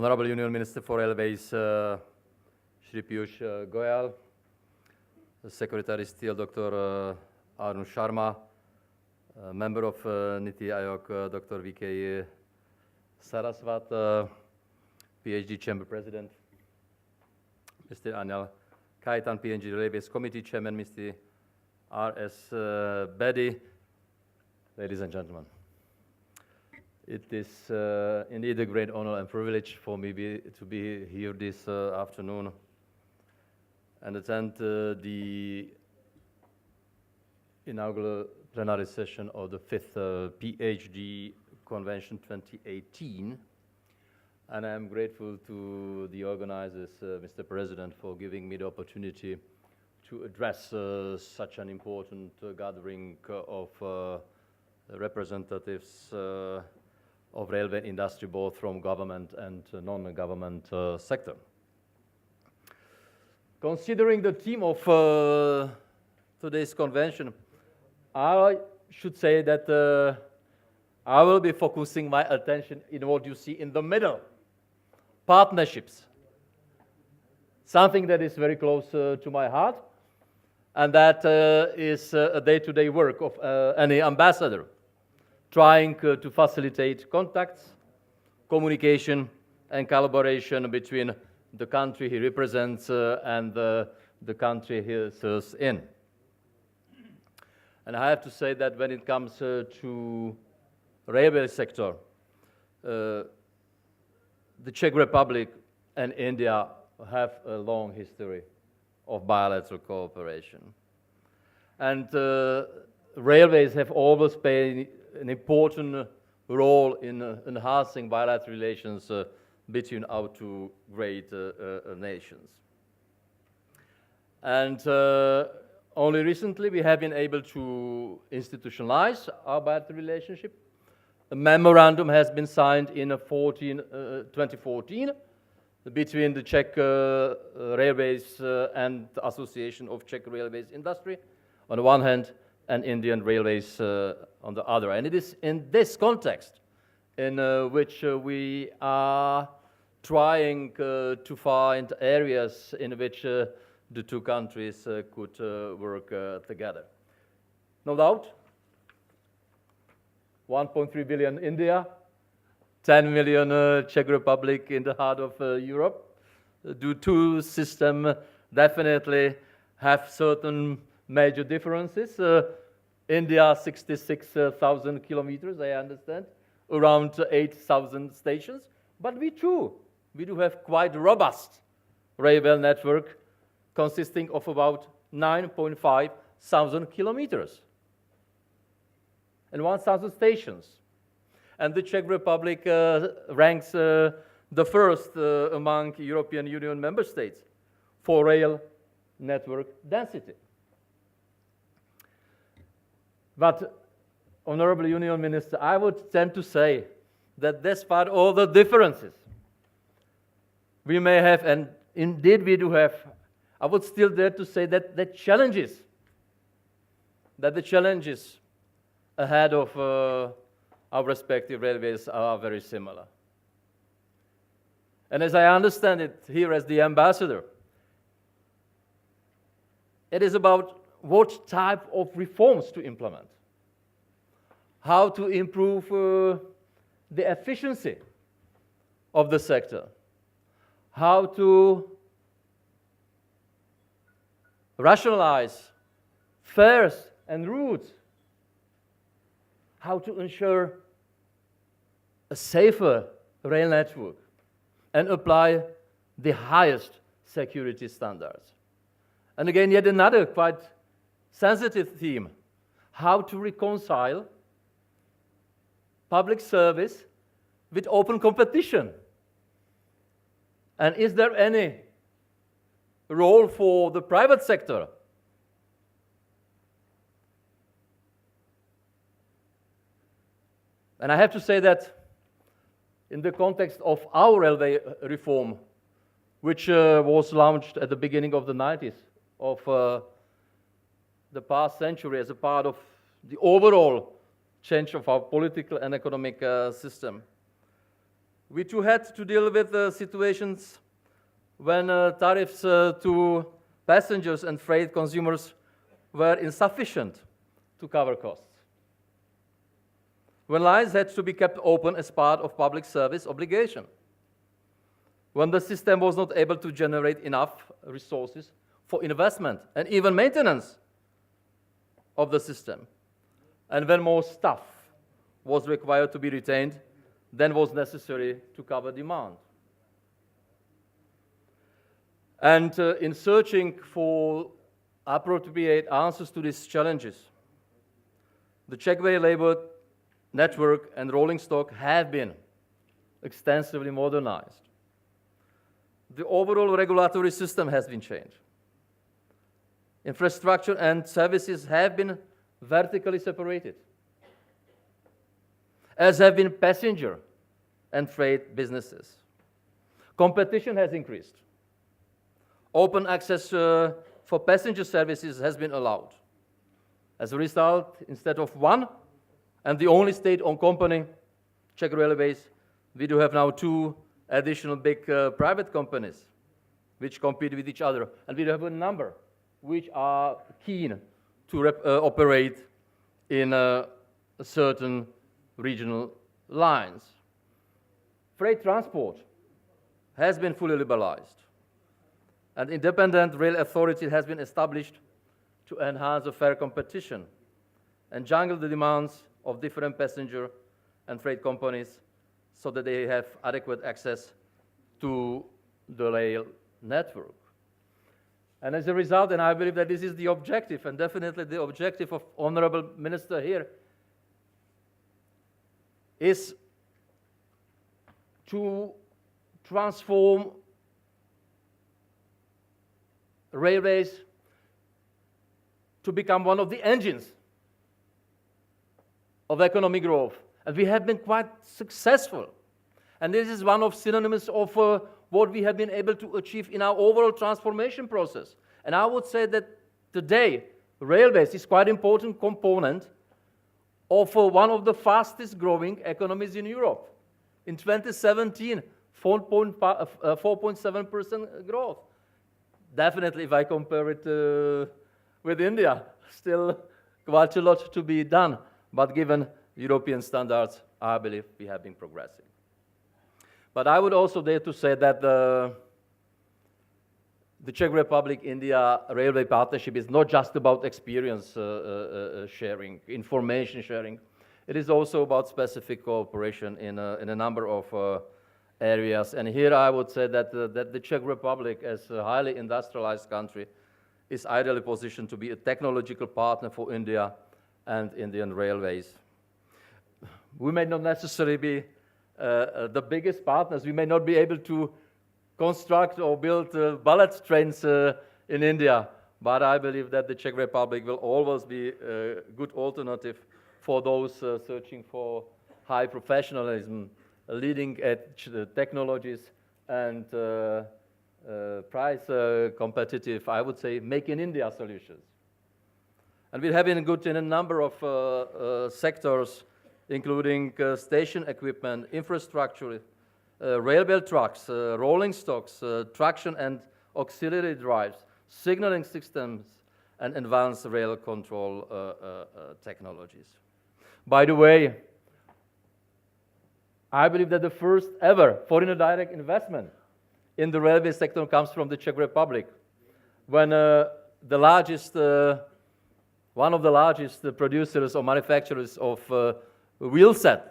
Honorable Union Minister for Railways, Shri Piyush Goyal, Secretary Steel Dr. Arun Sharma, Member of Niti Aayog Dr. V.K. Saraswat, PhD Chamber President, Mr. Anil Kaitan, PNG Railways Committee Chairman, Mr. R.S. Bedi, ladies and gentlemen. It is indeed a great honor and privilege for me to be here this afternoon and attend the inaugural plenary session of the 5th PhD Convention 2018. And I am grateful to the organizers, Mr. President, for giving me the opportunity to address such an important gathering of representatives of railway industry, both from government and non-government sector. Considering the theme of today's convention, I should say that I will be focusing my attention in what you see in the middle, partnerships. Something that is very close to my heart, and that is a day-to-day work of any ambassador, trying to facilitate contacts, communication, and collaboration between the country he represents and the country he serves in. And I have to say that when it comes to railway sector, the Czech Republic and India have a long history of bilateral cooperation. And railways have always played an important role in enhancing bilateral relations between our two great nations. And only recently we have been able to institutionalize our bilateral relationship. A memorandum has been signed in 2014 between the Czech Railways and the Association of Czech Railways Industry on the one hand, and Indian Railways on the other. And it is in this context in which we are trying to find areas in which the two countries could work together. No doubt, 1.3 billion India, 10 million Czech Republic in the heart of Europe. The two systems definitely have certain major differences. India, 66,000 kilometers, I understand, around 8,000 stations. But we do have quite robust railway network consisting of about 9.5 thousand kilometers and 1,000 stations. And the Czech Republic ranks the first among European Union member states for rail network density. But, Honorable Union Minister, I would tend to say that despite all the differences we may have, and indeed we do have, I would still dare to say that the challenges ahead of our respective railways are very similar. And as I understand it here as the ambassador, it is about what type of reforms to implement, how to improve the efficiency of the sector, how to rationalize fares and routes, how to ensure a safer rail network and apply the highest security standards. And again, yet another quite sensitive theme, how to reconcile public service with open competition. And is there any role for the private sector? And I have to say that in the context of our railway reform, which was launched at the beginning of the 90s of the past century as a part of the overall change of our political and economic system, We too had to deal with situations when tariffs to passengers and freight consumers were insufficient to cover costs. When lines had to be kept open as part of public service obligation. When the system was not able to generate enough resources for investment and even maintenance of the system. And when more staff was required to be retained than was necessary to cover demand. And in searching for appropriate answers to these challenges, the Czech Rail labor network and rolling stock have been extensively modernized. The overall regulatory system has been changed. Infrastructure and services have been vertically separated, as have been passenger and freight businesses. Competition has increased. Open access for passenger services has been allowed. As a result, instead of one and the only state-owned company, Czech Railways, we do have now two additional big private companies which compete with each other. And we have a number which are keen to operate in certain regional lines. Freight transport has been fully liberalized. An independent rail authority has been established to enhance a fair competition and jungle the demands of different passenger and freight companies so that they have adequate access to the rail network. And as a result, and I believe that this is the objective, and definitely the objective of Honorable Minister here, is to transform railways to become one of the engines of economic growth. And we have been quite successful. And this is one of synonyms of what we have been able to achieve in our overall transformation process. And I would say that today, railways is quite an important component of one of the fastest growing economies in Europe. In 2017, 4.7% growth. Definitely, if I compare it with India, still quite a lot to be done. But given European standards, I believe we have been progressing. But I would also dare to say that the Czech Republic-India railway partnership is not just about experience sharing, information sharing. It is also about specific cooperation in a number of areas. And here I would say that the Czech Republic, as a highly industrialized country, is ideally positioned to be a technological partner for India and Indian railways. We may not necessarily be the biggest partners. We may not be able to construct or build bullet trains in India, but I believe that the Czech Republic will always be a good alternative for those searching for high professionalism, leading-edge technologies, and price competitive, I would say, make in India solutions. And we have been good in a number of sectors, including station equipment, infrastructure, railway trucks, rolling stocks, traction and auxiliary drives, signaling systems, and advanced rail control technologies. By the way, I believe that the first ever foreign direct investment in the railway sector comes from the Czech Republic, when one of the largest producers or manufacturers of wheel set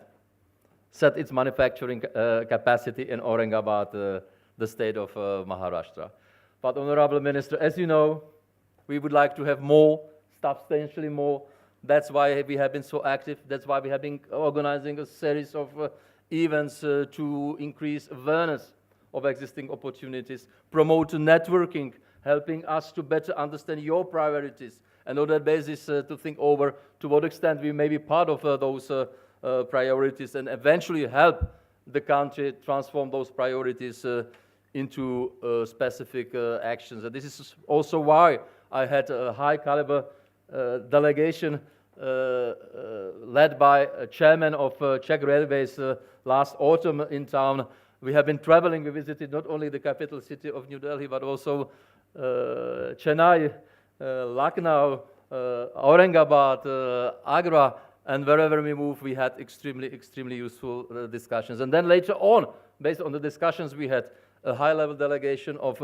its manufacturing capacity in Aurangabad, the state of Maharashtra. But Honorable Minister, as you know, we would like to have more, substantially more. That's why we have been so active. That's why we have been organizing a series of events to increase awareness of existing opportunities, promote networking, helping us to better understand your priorities, and on that basis to think over to what extent we may be part of those priorities and eventually help the country transform those priorities into specific actions. And this is also why I had a high caliber delegation led by a chairman of Czech Railways last autumn in town. We have been traveling. We visited not only the capital city of New Delhi, but also Chennai, Lucknow, Aurangabad, Agra, and wherever we move, we had extremely useful discussions. And then later on, based on the discussions we had, a high-level delegation of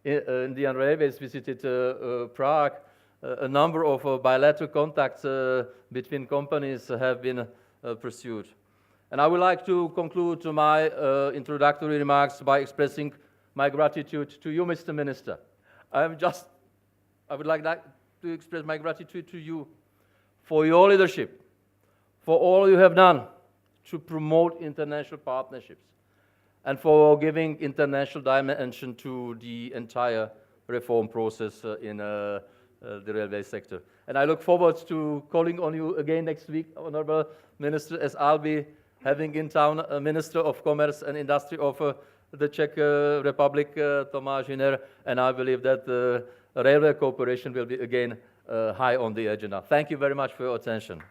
Indian Railways visited Prague. A number of bilateral contacts between companies have been pursued. And I would like to conclude my introductory remarks by expressing my gratitude to you, Mr. Minister. I would like to express my gratitude to you for your leadership, for all you have done to promote international partnerships, and for giving international dimension to the entire reform process in the railway sector. And I look forward to calling on you again next week, Honorable Minister, as I'll be having in town a Minister of Commerce and Industry of the Czech Republic, Tomáš Hüner, and I believe that railway cooperation will be again high on the agenda. Thank you very much for your attention.